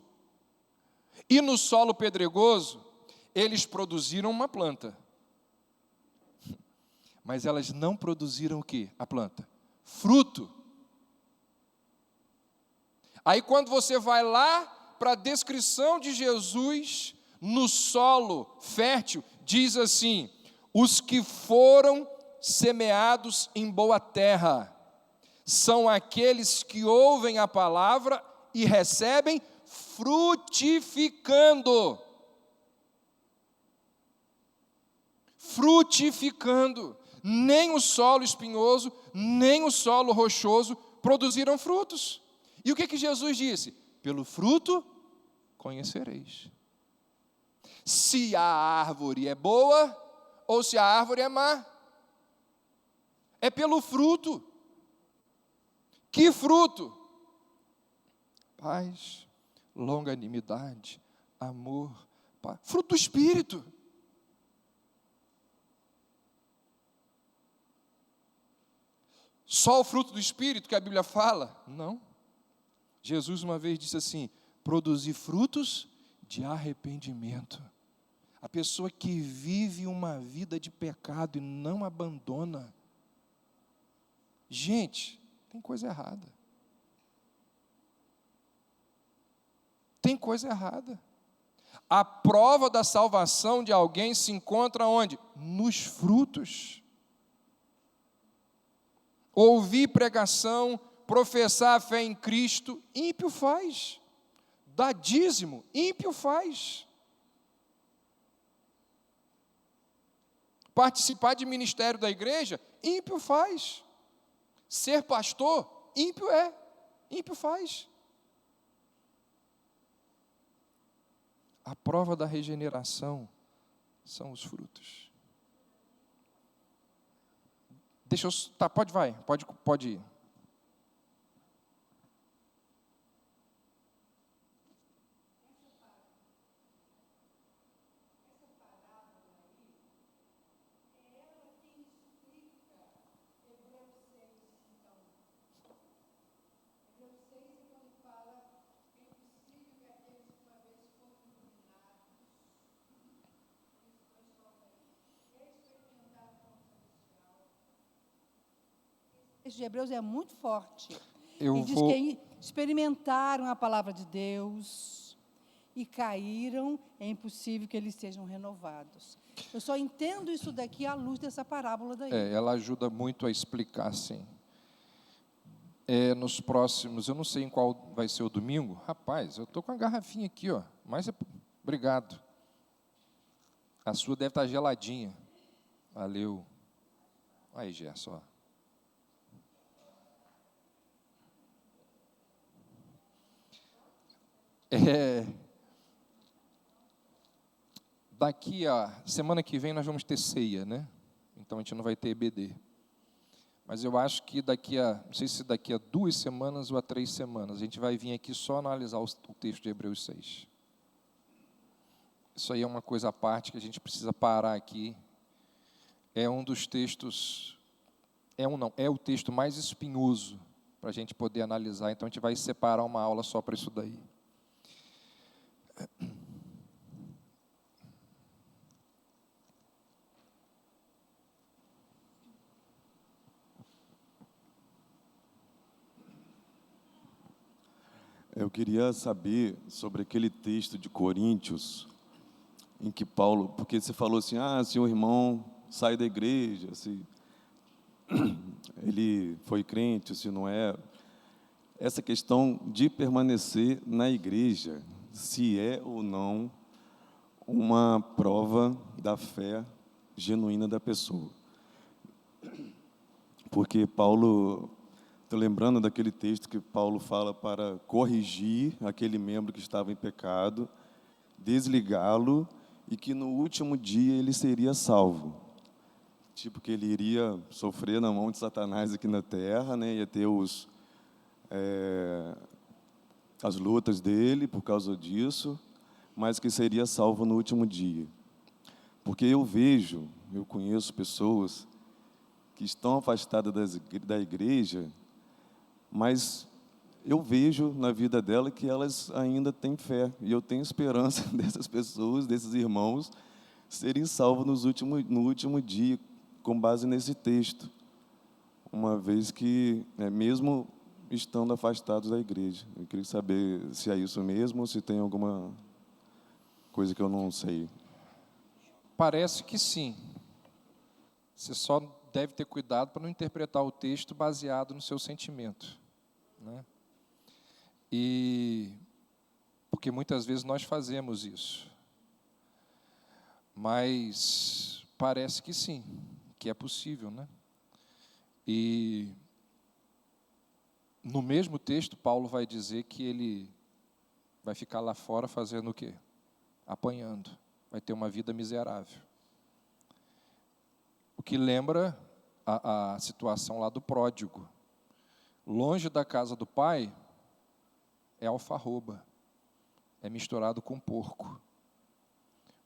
e no solo pedregoso, eles produziram uma planta. Mas elas não produziram o quê? A planta? Fruto. Aí quando você vai lá para a descrição de Jesus no solo fértil, diz assim: os que foram semeados em boa terra são aqueles que ouvem a palavra e recebem frutificando. Frutificando. Nem o solo espinhoso, nem o solo rochoso produziram frutos. E o que Jesus disse? Pelo fruto conhecereis. Se a árvore é boa ou se a árvore é má. É pelo fruto. Que fruto? Paz, longanimidade, amor, paz. Fruto do Espírito. Só o fruto do Espírito que a Bíblia fala? Não. Jesus uma vez disse assim: produzir frutos de arrependimento. A pessoa que vive uma vida de pecado e não abandona. Gente, tem coisa errada. Tem coisa errada. A prova da salvação de alguém se encontra onde? Nos frutos. Ouvir pregação, professar a fé em Cristo, ímpio faz. Dar dízimo, ímpio faz. Participar de ministério da igreja, ímpio faz. Ser pastor, ímpio faz. A prova da regeneração são os frutos. Deixa eu... Tá, pode ir. Esse de Hebreus é muito forte. Eu Ele diz vou... que experimentaram a palavra de Deus, e caíram, é impossível que eles sejam renovados. Eu só entendo isso daqui à luz dessa parábola daí. Ela ajuda muito a explicar, sim. Nos próximos, eu não sei em qual vai ser o domingo. Rapaz, eu estou com a garrafinha aqui, ó. Mas obrigado. A sua deve estar geladinha. Valeu. Aí, Gerson, ó. Daqui a semana que vem nós vamos ter ceia, né? Então a gente não vai ter EBD. Mas eu acho que não sei se daqui a 2 semanas ou a 3 semanas, a gente vai vir aqui só analisar o texto de Hebreus 6. Isso aí é uma coisa à parte que a gente precisa parar aqui. É um dos textos, é o texto mais espinhoso para a gente poder analisar. Então a gente vai separar uma aula só para isso daí. Eu queria saber sobre aquele texto de Coríntios, em que Paulo, porque você falou assim, se um irmão sai da igreja, se ele foi crente, se não é. Essa questão de permanecer na igreja, se é ou não uma prova da fé genuína da pessoa. Porque Paulo, estou lembrando daquele texto que Paulo fala para corrigir aquele membro que estava em pecado, desligá-lo e que no último dia ele seria salvo. Tipo que ele iria sofrer na mão de Satanás aqui na terra, né? Ia ter as lutas dele por causa disso, mas que seria salvo no último dia. Porque eu conheço pessoas que estão afastadas da igreja, mas eu vejo na vida dela que elas ainda têm fé. E eu tenho esperança dessas pessoas, desses irmãos, serem salvos no último dia, com base nesse texto. Uma vez que, mesmo estando afastados da igreja. Eu queria saber se é isso mesmo ou se tem alguma coisa que eu não sei. Parece que sim. Você só deve ter cuidado para não interpretar o texto baseado no seu sentimento, né? Porque muitas vezes nós fazemos isso. Mas parece que sim, que é possível, né? E no mesmo texto, Paulo vai dizer que ele vai ficar lá fora fazendo o quê? Apanhando. Vai ter uma vida miserável. O que lembra a situação lá do pródigo. Longe da casa do pai, é alfarroba. É misturado com porco.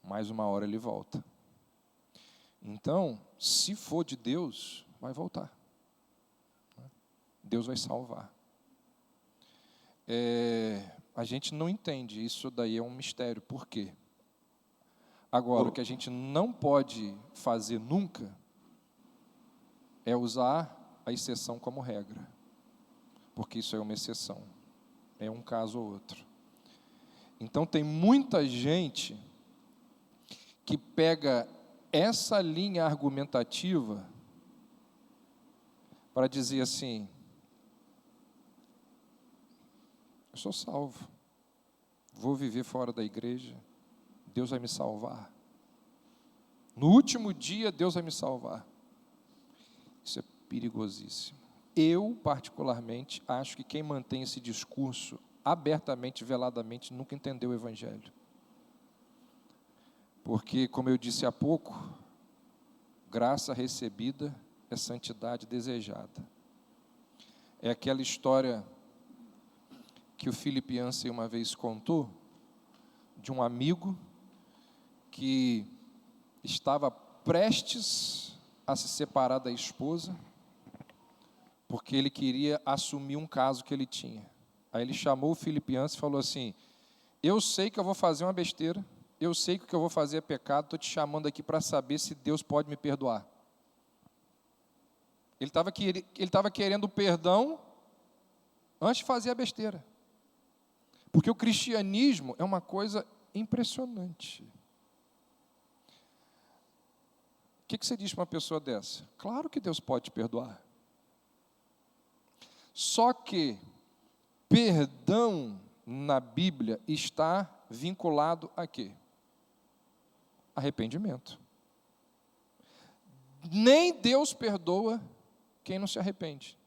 Mais uma hora ele volta. Então, se for de Deus, vai voltar. Deus vai salvar. A gente não entende, isso daí é um mistério. Por quê? Agora, o que a gente não pode fazer nunca é usar a exceção como regra. Porque isso é uma exceção. É um caso ou outro. Então, tem muita gente que pega essa linha argumentativa para dizer assim: eu sou salvo, vou viver fora da igreja, Deus vai me salvar. No último dia, Deus vai me salvar. Isso é perigosíssimo. Eu, particularmente, acho que quem mantém esse discurso abertamente, veladamente, nunca entendeu o Evangelho. Porque, como eu disse há pouco, graça recebida é santidade desejada. É aquela história que o Philip Yancey uma vez contou, de um amigo que estava prestes a se separar da esposa, porque ele queria assumir um caso que ele tinha. Aí ele chamou o Philip Yancey e falou assim: eu sei que eu vou fazer uma besteira, eu sei que o que eu vou fazer é pecado, estou te chamando aqui para saber se Deus pode me perdoar. Ele estava querendo perdão antes de fazer a besteira. Porque o cristianismo é uma coisa impressionante. O que você diz para uma pessoa dessa? Claro que Deus pode te perdoar. Só que perdão na Bíblia está vinculado a quê? Arrependimento. Nem Deus perdoa quem não se arrepende.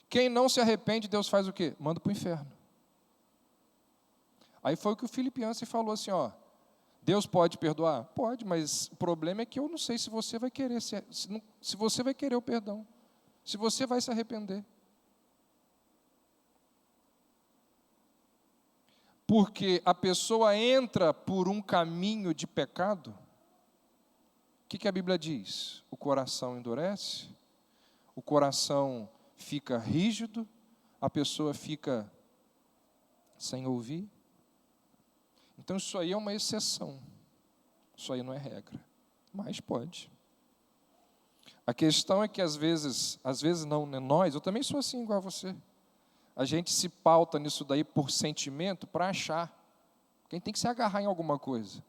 Quem não se arrepende, Deus faz o quê? Manda para o inferno. Aí foi o que o Philip Yancey falou assim, ó, Deus pode perdoar? Pode, mas o problema é que eu não sei se você vai querer, se você vai querer o perdão, se você vai se arrepender. Porque a pessoa entra por um caminho de pecado, o que a Bíblia diz? O coração endurece, o coração fica rígido, a pessoa fica sem ouvir. Então isso aí é uma exceção, isso aí não é regra, mas pode. A questão é que às vezes não, né, eu também sou assim igual a você. A gente se pauta nisso daí por sentimento para achar. Quem tem que se agarrar em alguma coisa,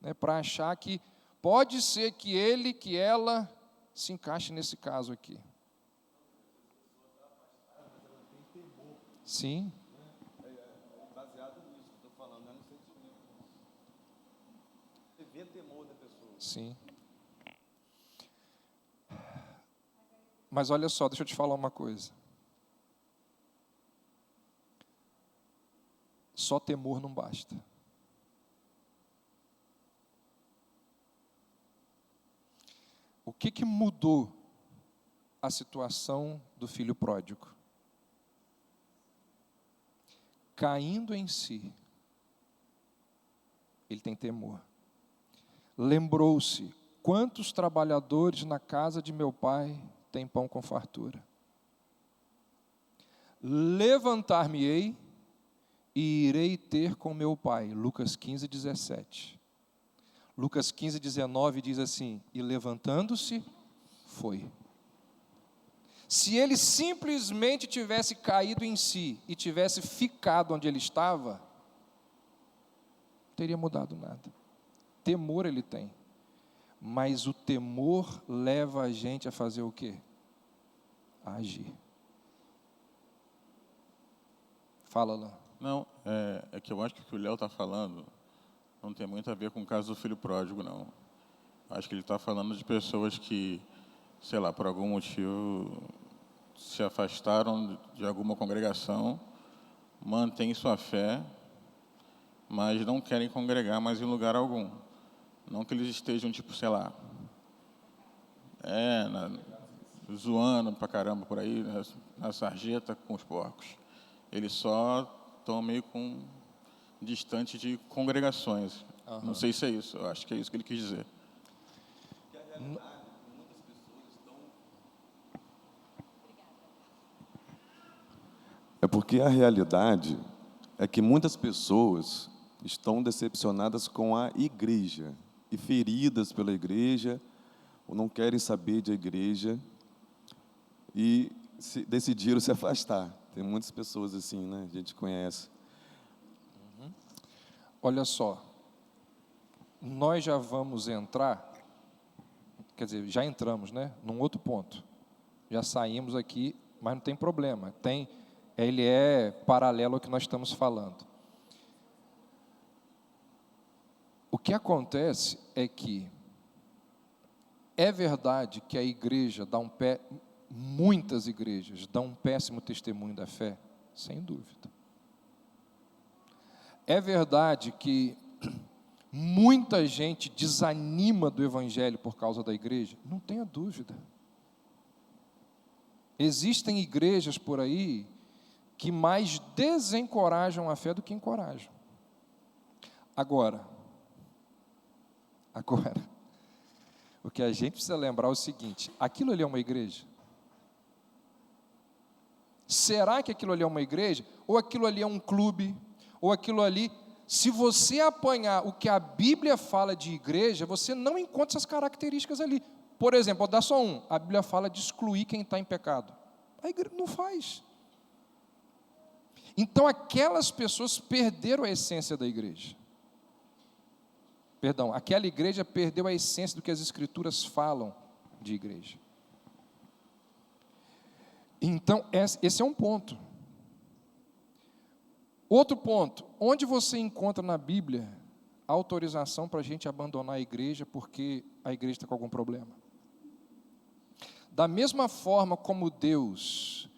né, para achar que pode ser que ele, que ela se encaixe nesse caso aqui. Sim. Baseado nisso que eu estou falando, é no sentimento. Você vê temor da pessoa. Sim. Mas olha só, deixa eu te falar uma coisa. Só temor não basta. O que mudou a situação do filho pródigo? Caindo em si, ele tem temor. Lembrou-se, quantos trabalhadores na casa de meu pai têm pão com fartura? Levantar-me-ei e irei ter com meu pai. Lucas 15, 17. Lucas 15, 19 diz assim, e levantando-se, foi. Se ele simplesmente tivesse caído em si e tivesse ficado onde ele estava, não teria mudado nada. Temor ele tem, mas o temor leva a gente a fazer o quê? A agir. Fala lá. Não, é que eu acho que o que o Léo está falando não tem muito a ver com o caso do filho pródigo, não. Acho que ele está falando de pessoas que, sei lá, por algum motivo se afastaram de alguma congregação, mantêm sua fé, mas não querem congregar mais em lugar algum. Não que eles estejam, tipo, sei lá, zoando pra caramba por aí, na sarjeta com os porcos. Eles só estão meio distante de congregações. Uhum. Não sei se é isso, eu acho que é isso que ele quis dizer. É porque a realidade é que muitas pessoas estão decepcionadas com a igreja e feridas pela igreja, ou não querem saber de igreja e decidiram se afastar. Tem muitas pessoas assim, né? A gente conhece. Uhum. Olha só, nós já vamos entrar, quer dizer, já entramos, né? Num outro ponto. Já saímos aqui, mas não tem problema. Ele é paralelo ao que nós estamos falando. O que acontece é que é verdade que a igreja muitas igrejas dão um péssimo testemunho da fé, sem dúvida. É verdade que muita gente desanima do evangelho por causa da igreja, não tenha dúvida. Existem igrejas por aí que mais desencorajam a fé do que encorajam. Agora, o que a gente precisa lembrar é o seguinte, aquilo ali é uma igreja? Será que aquilo ali é uma igreja? Ou aquilo ali é um clube? Ou aquilo ali... Se você apanhar o que a Bíblia fala de igreja, você não encontra essas características ali. Por exemplo, vou dar só um. A Bíblia fala de excluir quem está em pecado. A igreja não faz. Então aquelas pessoas perderam a essência da igreja. Perdão, aquela igreja perdeu a essência do que as Escrituras falam de igreja. Então, esse é um ponto. Outro ponto, onde você encontra na Bíblia a autorização para a gente abandonar a igreja porque a igreja está com algum problema? Da mesma forma como Deus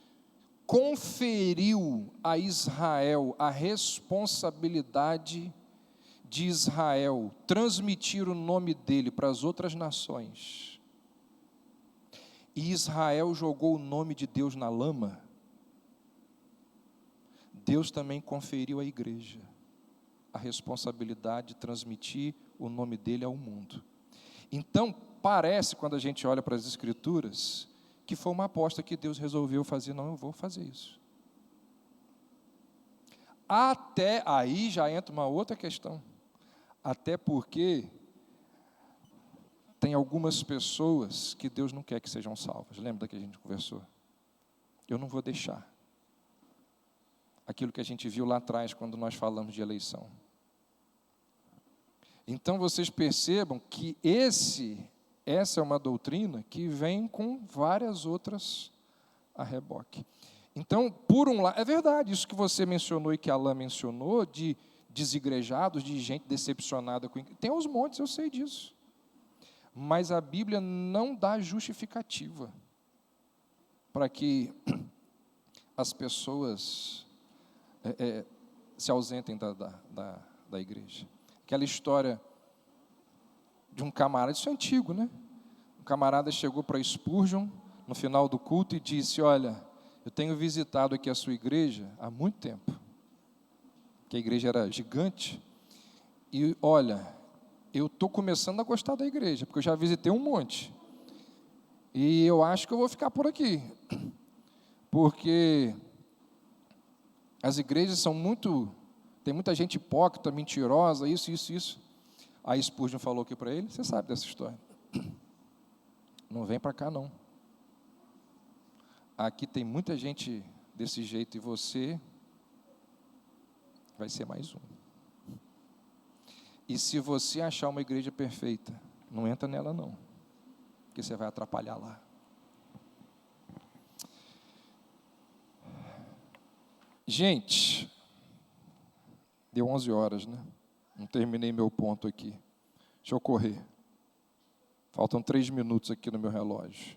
conferiu a Israel a responsabilidade de Israel transmitir o nome dele para as outras nações, e Israel jogou o nome de Deus na lama, Deus também conferiu à igreja a responsabilidade de transmitir o nome dele ao mundo. Então, parece, quando a gente olha para as Escrituras, que foi uma aposta que Deus resolveu fazer. Não, eu vou fazer isso. Até aí já entra uma outra questão. Até porque tem algumas pessoas que Deus não quer que sejam salvas. Lembra da que a gente conversou? Eu não vou deixar. Aquilo que a gente viu lá atrás, quando nós falamos de eleição. Então, vocês percebam que essa é uma doutrina que vem com várias outras a reboque. Então, por um lado, é verdade, isso que você mencionou e que a Alain mencionou, de desigrejados, de gente decepcionada com... Tem aos montes, eu sei disso. Mas a Bíblia não dá justificativa para que as pessoas se ausentem da igreja. Aquela história de um camarada, isso é antigo, né? Um camarada chegou para Spurgeon no final do culto e disse: olha, eu tenho visitado aqui a sua igreja há muito tempo, que a igreja era gigante, e olha, eu estou começando a gostar da igreja, porque eu já visitei um monte, e eu acho que eu vou ficar por aqui, porque as igrejas são tem muita gente hipócrita, mentirosa, isso. Aí Spurgeon falou aqui para ele: você sabe dessa história, não vem para cá não, aqui tem muita gente desse jeito, e você vai ser mais um. E se você achar uma igreja perfeita, não entra nela não, porque você vai atrapalhar lá. Gente, deu 11 horas, né? Não terminei meu ponto aqui. Deixa eu correr. Faltam 3 minutos aqui no meu relógio.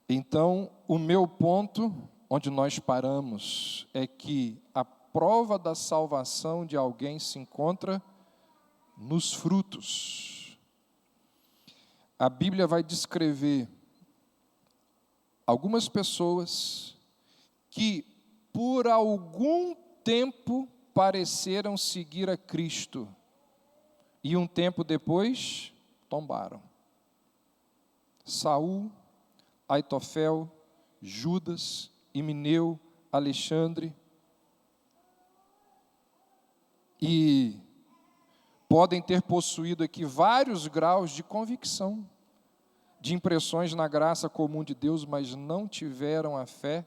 Então, o meu ponto, onde nós paramos, é que a prova da salvação de alguém se encontra nos frutos. A Bíblia vai descrever algumas pessoas que, por algum tempo, pareceram seguir a Cristo, e um tempo depois, tombaram. Saul, Aitofel, Judas, Himeneu, Alexandre, e podem ter possuído aqui vários graus de convicção, de impressões na graça comum de Deus, mas não tiveram a fé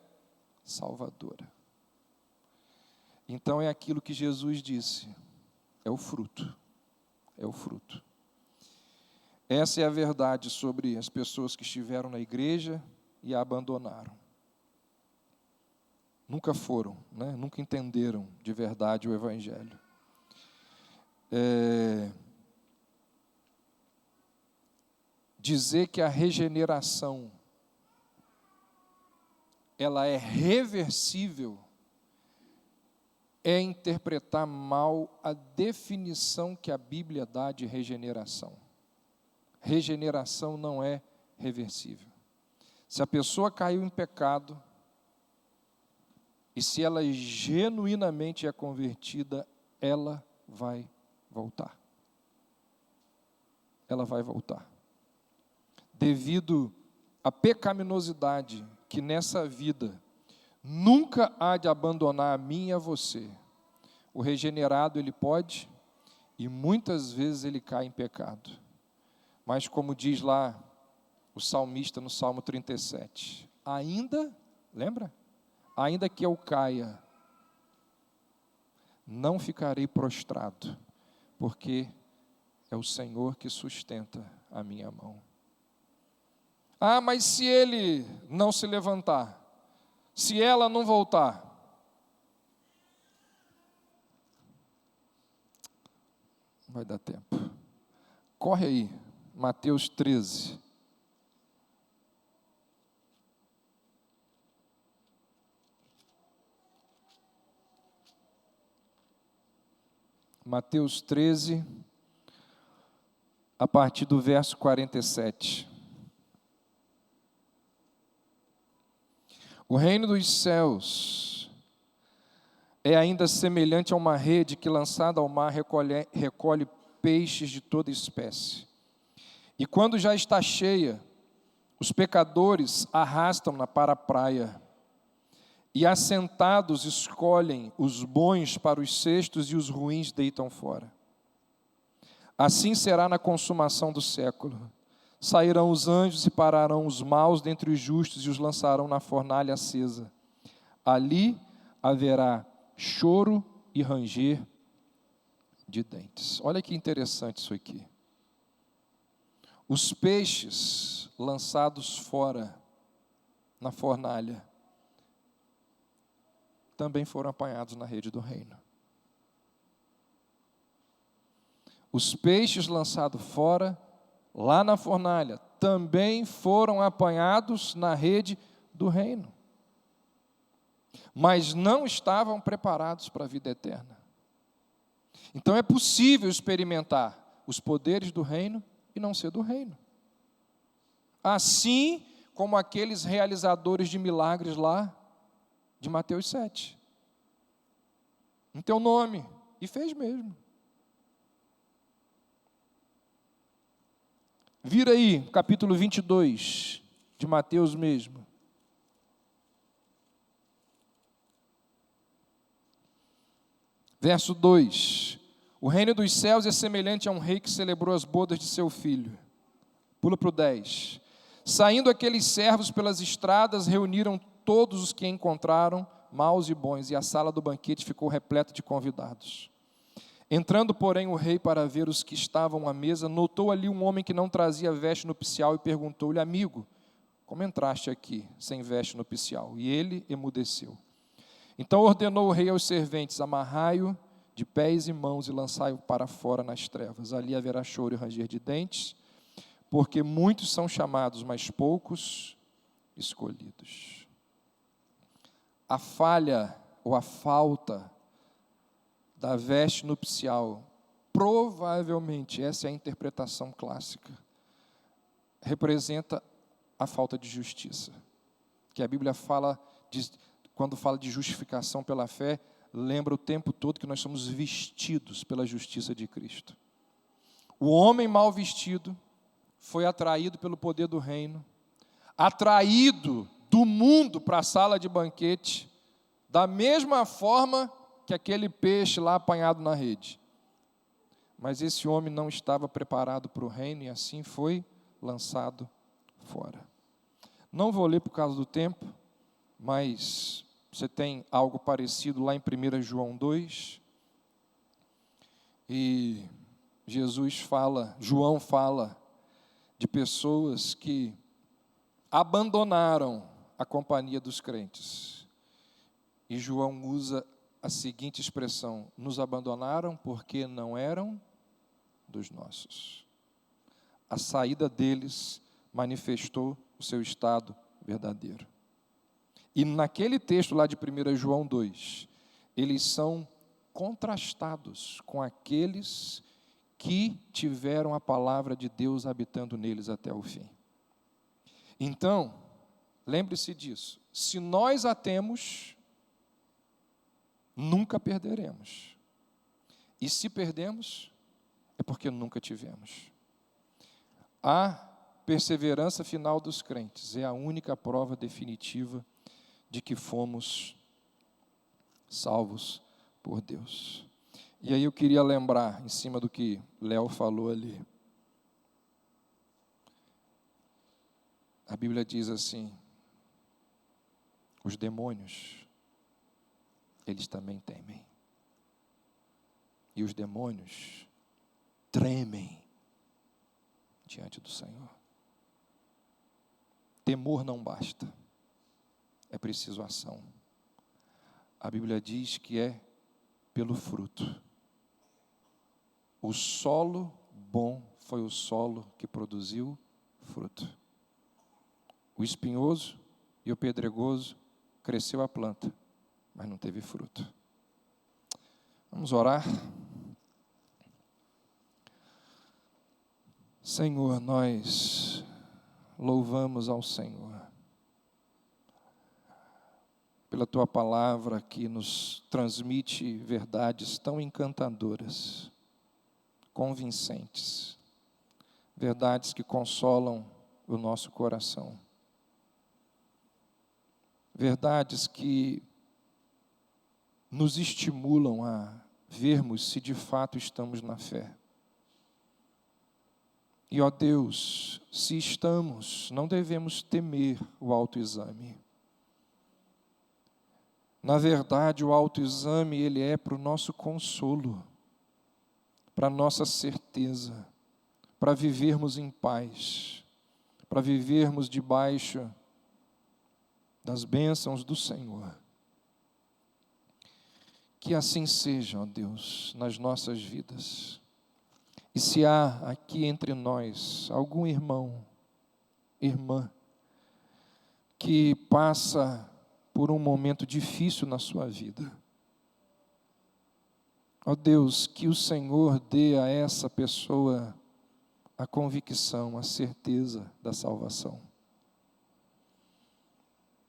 salvadora. Então é aquilo que Jesus disse, é o fruto, é o fruto. Essa é a verdade sobre as pessoas que estiveram na igreja e a abandonaram. Nunca foram, né? Nunca entenderam de verdade o Evangelho. Dizer que a regeneração ela é reversível é interpretar mal a definição que a Bíblia dá de regeneração. Regeneração não é reversível. Se a pessoa caiu em pecado, e se ela genuinamente é convertida, ela vai voltar. Ela vai voltar. Devido à pecaminosidade que nessa vida nunca há de abandonar a mim e a você, o regenerado ele pode, e muitas vezes ele cai em pecado. Mas como diz lá o salmista no Salmo 37, lembra? Ainda que eu caia não ficarei prostrado, porque é o Senhor que sustenta a minha mão. Ah, mas se ele não se levantar, se ela não voltar, não vai dar tempo. Corre aí, Mateus 13. Mateus 13, a partir do verso 47. O reino dos céus é ainda semelhante a uma rede que, lançada ao mar, recolhe peixes de toda espécie. E quando já está cheia, os pecadores arrastam-na para a praia. E assentados escolhem os bons para os cestos e os ruins deitam fora. Assim será na consumação do século. Sairão os anjos e separarão os maus dentre os justos e os lançarão na fornalha acesa. Ali haverá choro e ranger de dentes. Olha que interessante isso aqui. Os peixes lançados fora na fornalha também foram apanhados na rede do reino. Os peixes lançados fora, lá na fornalha, também foram apanhados na rede do reino. Mas não estavam preparados para a vida eterna. Então é possível experimentar os poderes do reino e não ser do reino. Assim como aqueles realizadores de milagres lá de Mateus 7. Em teu nome. E fez mesmo. Vira aí, capítulo 22, de Mateus mesmo. Verso 2. O reino dos céus é semelhante a um rei que celebrou as bodas de seu filho. Pula para o 10. Saindo aqueles servos pelas estradas, reuniram todos os que encontraram, maus e bons, e a sala do banquete ficou repleta de convidados. Entrando, porém, o rei para ver os que estavam à mesa, notou ali um homem que não trazia veste nupcial e perguntou-lhe: amigo, como entraste aqui sem veste nupcial? E ele emudeceu. Então ordenou o rei aos serventes: amarrai-o de pés e mãos e lançai-o para fora nas trevas. Ali haverá choro e ranger de dentes, porque muitos são chamados, mas poucos escolhidos. A falha ou a falta da veste nupcial, provavelmente, essa é a interpretação clássica, representa a falta de justiça. Que a Bíblia fala, quando fala de justificação pela fé, lembra o tempo todo que nós somos vestidos pela justiça de Cristo. O homem mal vestido foi atraído pelo poder do reino, atraído do mundo para a sala de banquete, da mesma forma que aquele peixe lá apanhado na rede. Mas esse homem não estava preparado para o reino e assim foi lançado fora. Não vou ler por causa do tempo, mas você tem algo parecido lá em 1 João 2. E João fala de pessoas que abandonaram a companhia dos crentes. E João usa a seguinte expressão: nos abandonaram porque não eram dos nossos. A saída deles manifestou o seu estado verdadeiro. E naquele texto lá de 1 João 2, eles são contrastados com aqueles que tiveram a palavra de Deus habitando neles até o fim. Então, lembre-se disso: se nós a temos, nunca perderemos. E se perdemos, é porque nunca tivemos. A perseverança final dos crentes é a única prova definitiva de que fomos salvos por Deus. E aí eu queria lembrar, em cima do que Léo falou ali. A Bíblia diz assim: os demônios, eles também temem. e os demônios tremem diante do Senhor. Temor não basta, é preciso ação. A Bíblia diz que é pelo fruto. O solo bom foi o solo que produziu fruto. O espinhoso e o pedregoso cresceu a planta, mas não teve fruto. Vamos orar? Senhor, nós louvamos ao Senhor pela Tua palavra que nos transmite verdades tão encantadoras, convincentes, verdades que consolam o nosso coração, verdades que nos estimulam a vermos se de fato estamos na fé. E, ó Deus, se estamos, não devemos temer o autoexame. Na verdade, o autoexame, ele é para o nosso consolo, para a nossa certeza, para vivermos em paz, para vivermos debaixo das bênçãos do Senhor. Que assim seja, ó Deus, nas nossas vidas. E se há aqui entre nós algum irmão, irmã, que passa por um momento difícil na sua vida, ó Deus, que o Senhor dê a essa pessoa a convicção, a certeza da salvação.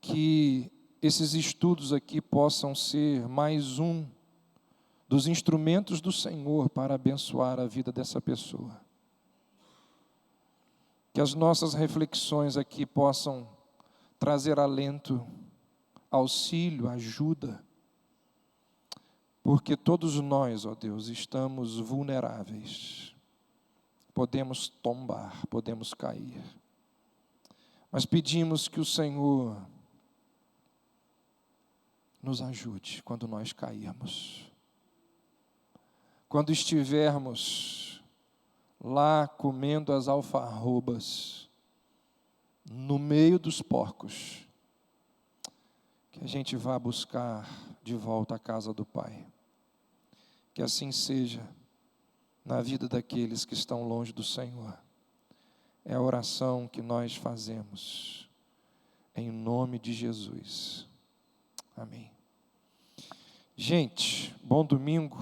Que esses estudos aqui possam ser mais um dos instrumentos do Senhor para abençoar a vida dessa pessoa. Que as nossas reflexões aqui possam trazer alento, auxílio, ajuda, porque todos nós, ó Deus, estamos vulneráveis. Podemos tombar, podemos cair. Mas pedimos que o Senhor nos ajude quando nós cairmos. Quando estivermos lá comendo as alfarrobas, no meio dos porcos, que a gente vá buscar de volta a casa do Pai. Que assim seja na vida daqueles que estão longe do Senhor. É a oração que nós fazemos, em nome de Jesus. Amém. Gente, bom domingo.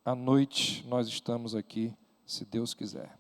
À noite nós estamos aqui, se Deus quiser.